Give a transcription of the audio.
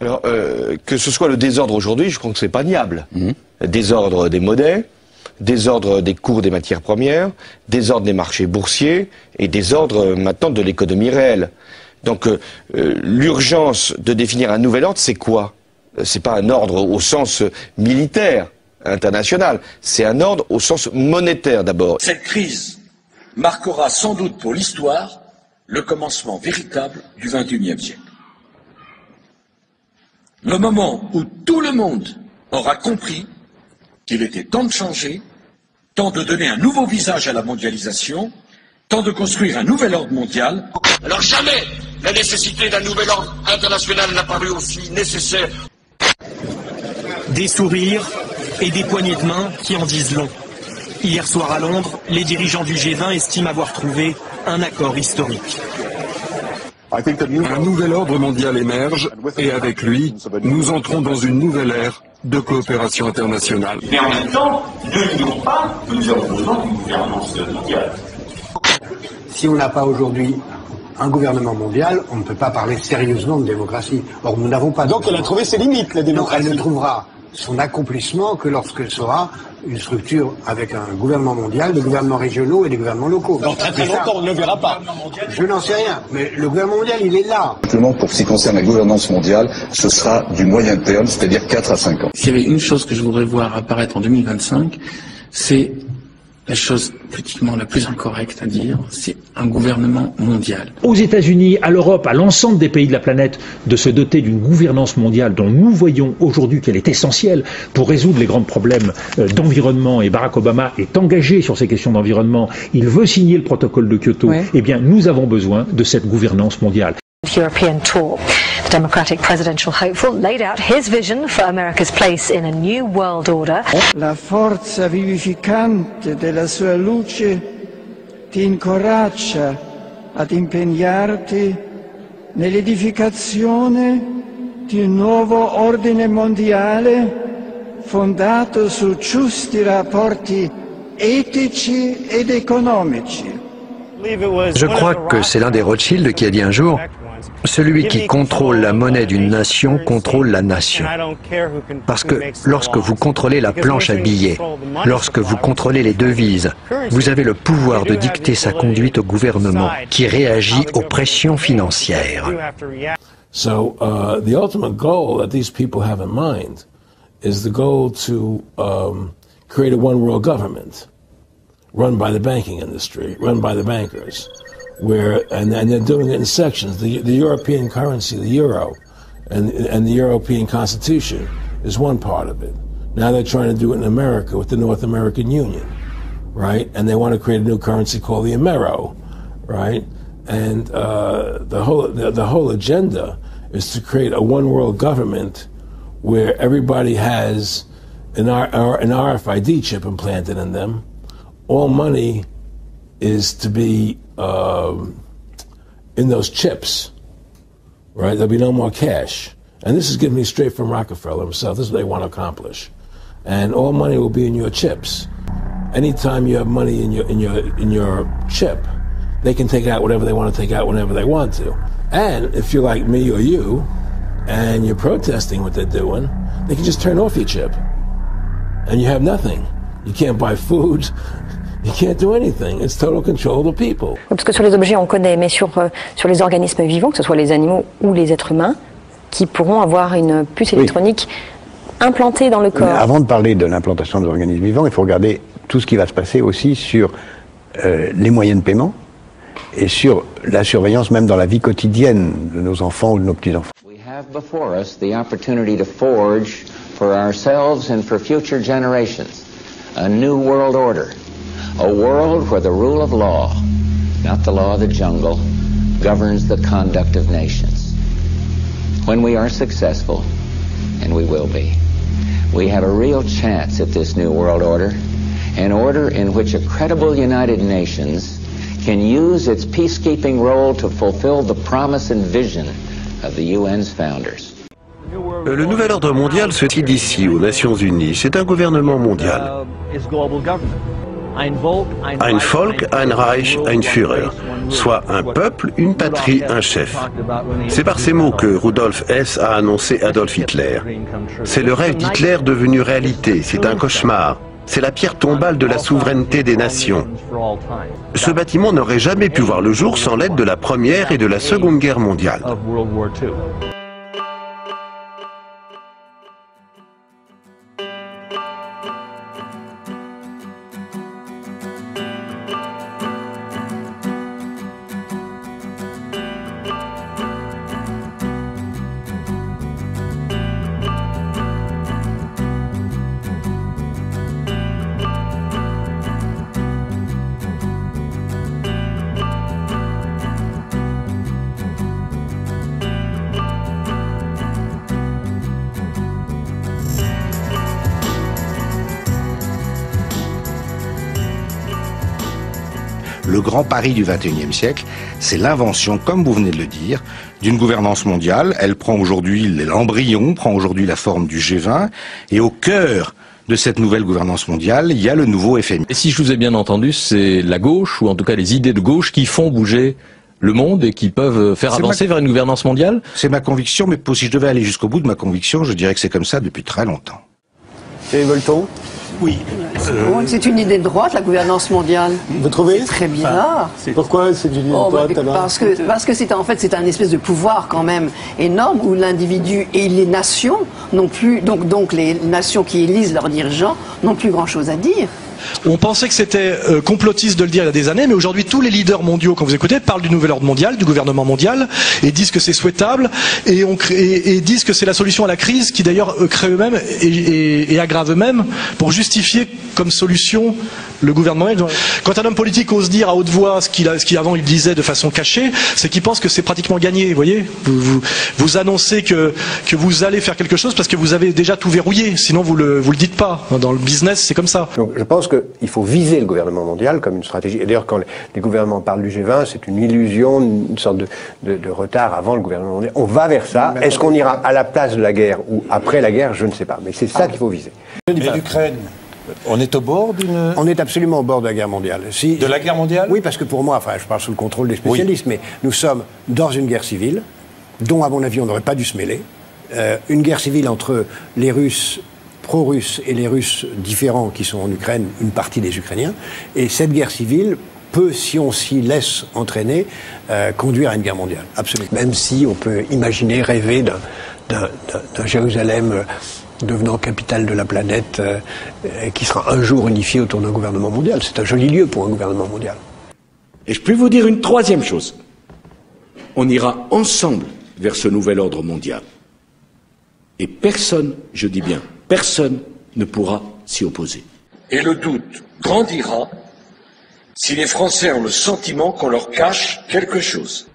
Alors, que ce soit le désordre aujourd'hui, je crois que c'est pas niable. Désordre des monnaies, désordre des cours des matières premières, désordre des marchés boursiers et désordre maintenant de l'économie réelle. Donc, l'urgence de définir un nouvel ordre, c'est quoi? C'est pas un ordre au sens militaire international, c'est un ordre au sens monétaire d'abord. Cette crise marquera sans doute pour l'histoire le commencement véritable du XXIe siècle. Le moment où tout le monde aura compris qu'il était temps de changer, temps de donner un nouveau visage à la mondialisation, temps de construire un nouvel ordre mondial. Alors jamais la nécessité d'un nouvel ordre international n'a paru aussi nécessaire. Des sourires et des poignées de main qui en disent long. Hier soir à Londres, les dirigeants du G20 estiment avoir trouvé un accord historique. Un nouvel ordre mondial émerge et avec lui, nous entrons dans une nouvelle ère de coopération internationale. Mais en même temps, ne nions pas que nous avons besoin d'une gouvernance mondiale. Si on n'a pas aujourd'hui un gouvernement mondial, on ne peut pas parler sérieusement de démocratie. Or, nous n'avons pas. Donc elle a trouvé ses limites, la démocratie. Non, elle ne trouvera son accomplissement que lorsqu'elle sera une structure avec un gouvernement mondial, des gouvernements régionaux et des gouvernements locaux. Dans très longtemps, on ne le verra pas. Je n'en sais rien, mais le gouvernement mondial, il est là. Simplement, pour ce qui concerne la gouvernance mondiale, ce sera du moyen terme, c'est-à-dire 4 à 5 ans. S'il y avait une chose que je voudrais voir apparaître en 2025, c'est la chose politiquement la plus incorrecte à dire, c'est un gouvernement mondial. Aux États-Unis, à l'Europe, à l'ensemble des pays de la planète, de se doter d'une gouvernance mondiale dont nous voyons aujourd'hui qu'elle est essentielle pour résoudre les grands problèmes d'environnement, et Barack Obama est engagé sur ces questions d'environnement, il veut signer le protocole de Kyoto, eh bien nous avons besoin de cette gouvernance mondiale. European tour. The Democratic presidential hopeful laid out his vision for America's place in a new world order. La forza vivificante della sua luce ti incoraggia ad impegnarti nell'edificazione di un nuovo ordine mondiale fondato su giusti rapporti etici ed economici. Je crois que c'est l'un des Rothschild qui a dit un jour: celui qui contrôle la monnaie d'une nation contrôle la nation. Parce que lorsque vous contrôlez la planche à billets, lorsque vous contrôlez les devises, vous avez le pouvoir de dicter sa conduite au gouvernement qui réagit aux pressions financières. So the ultimate goal that these people have in mind is the goal to create a one world government run by the banking industry, run by the bankers. And they're doing it in sections. The European currency, the euro, and the European Constitution is one part of it. Now they're trying to do it in America with the North American Union, right? And they want to create a new currency called the Amero, right? And the whole agenda is to create a one world government where everybody has an RFID chip implanted in them. All money is to be in those chips, right? There'll be no more cash. And this is given me straight from Rockefeller himself. This is what they want to accomplish. And all money will be in your chips. Anytime you have money in your chip, they can take out whatever they want to take out whenever they want to. And if you're like me or you, and you're protesting what they're doing, they can just turn off your chip. And you have nothing. You can't buy food. You can't do anything. It's total control of the people. Parce que sur les objets, on connaît, mais sur les organismes vivants, que ce soit les animaux ou les êtres humains, qui pourront avoir une puce électronique implantée dans le corps. Mais avant de parler de l'implantation des organismes vivants, il faut regarder tout ce qui va se passer aussi sur les moyens de paiement et sur la surveillance même dans la vie quotidienne de nos enfants ou de nos petits-enfants. We have before us the opportunity to forge for ourselves and for future generations a new world order. A world where the rule of law, not the law of the jungle, governs the conduct of nations. When we are successful, and we will be, we have a real chance at this new world order, an order in which a credible United Nations can use its peacekeeping role to fulfill the promise and vision of the UN's founders. Le nouvel ordre mondial se tient d'ici aux Nations Unies. C'est un gouvernement mondial. Ein Volk, ein Reich, ein Führer. soit un peuple, une patrie, un chef. C'est par ces mots que Rudolf Hess a annoncé Adolf Hitler. C'est le rêve d'Hitler devenu réalité, c'est un cauchemar. C'est la pierre tombale de la souveraineté des nations. Ce bâtiment n'aurait jamais pu voir le jour sans l'aide de la Première et de la Seconde Guerre mondiale. Le grand pari du XXIe siècle, c'est l'invention, comme vous venez de le dire, d'une gouvernance mondiale. Elle prend aujourd'hui l'embryon, prend aujourd'hui la forme du G20, et au cœur de cette nouvelle gouvernance mondiale, il y a le nouveau FMI. Et si je vous ai bien entendu, c'est la gauche, ou en tout cas les idées de gauche, qui font bouger le monde et qui peuvent faire avancer vers une gouvernance mondiale? C'est ma conviction, mais si je devais aller jusqu'au bout de ma conviction, je dirais que c'est comme ça depuis très longtemps. Et Volton? Oui. C'est une idée de droite, la gouvernance mondiale. Vous trouvez? Très bizarre. Pourquoi c'est une idée de droite alors? Parce que c'est en fait c'est un espèce de pouvoir quand même énorme où l'individu et les nations n'ont plus donc les nations qui élisent leurs dirigeants n'ont plus grand chose à dire. On pensait que c'était complotiste de le dire il y a des années, mais aujourd'hui tous les leaders mondiaux, quand vous écoutez, parlent du nouvel ordre mondial, du gouvernement mondial, et disent que c'est souhaitable, et disent que c'est la solution à la crise, qui d'ailleurs crée eux-mêmes et aggrave eux-mêmes, pour justifier comme solution le gouvernement. Quand un homme politique ose dire à haute voix ce qu'il avant il disait de façon cachée, c'est qu'il pense que c'est pratiquement gagné, vous voyez. Vous annoncez que vous allez faire quelque chose parce que vous avez déjà tout verrouillé, sinon vous le dites pas. Dans le business, c'est comme ça. Donc je pense qu'il faut viser le gouvernement mondial comme une stratégie. Et d'ailleurs, quand les gouvernements parlent du G20, c'est une illusion, une sorte de retard avant le gouvernement mondial. On va vers ça. Est-ce qu'on ira à la place de la guerre ou après la guerre? Je ne sais pas. Mais c'est ça qu'il faut viser. Et l'Ukraine, on est au bord d'une... On est absolument au bord de la guerre mondiale. De la guerre mondiale? Oui, parce que pour moi, enfin, je parle sous le contrôle des spécialistes, mais nous sommes dans une guerre civile, dont, à mon avis, on n'aurait pas dû se mêler. Une guerre civile entre les Russes pro-russes et les Russes différents qui sont en Ukraine, une partie des Ukrainiens. Et cette guerre civile peut, si on s'y laisse entraîner, conduire à une guerre mondiale. Absolument. Même si on peut imaginer, rêver d'un Jérusalem devenant capitale de la planète, qui sera un jour unifié autour d'un gouvernement mondial. C'est un joli lieu pour un gouvernement mondial. Et je peux vous dire une troisième chose. On ira ensemble vers ce nouvel ordre mondial. Et personne, je dis bien, personne ne pourra s'y opposer. Et le doute grandira si les Français ont le sentiment qu'on leur cache quelque chose.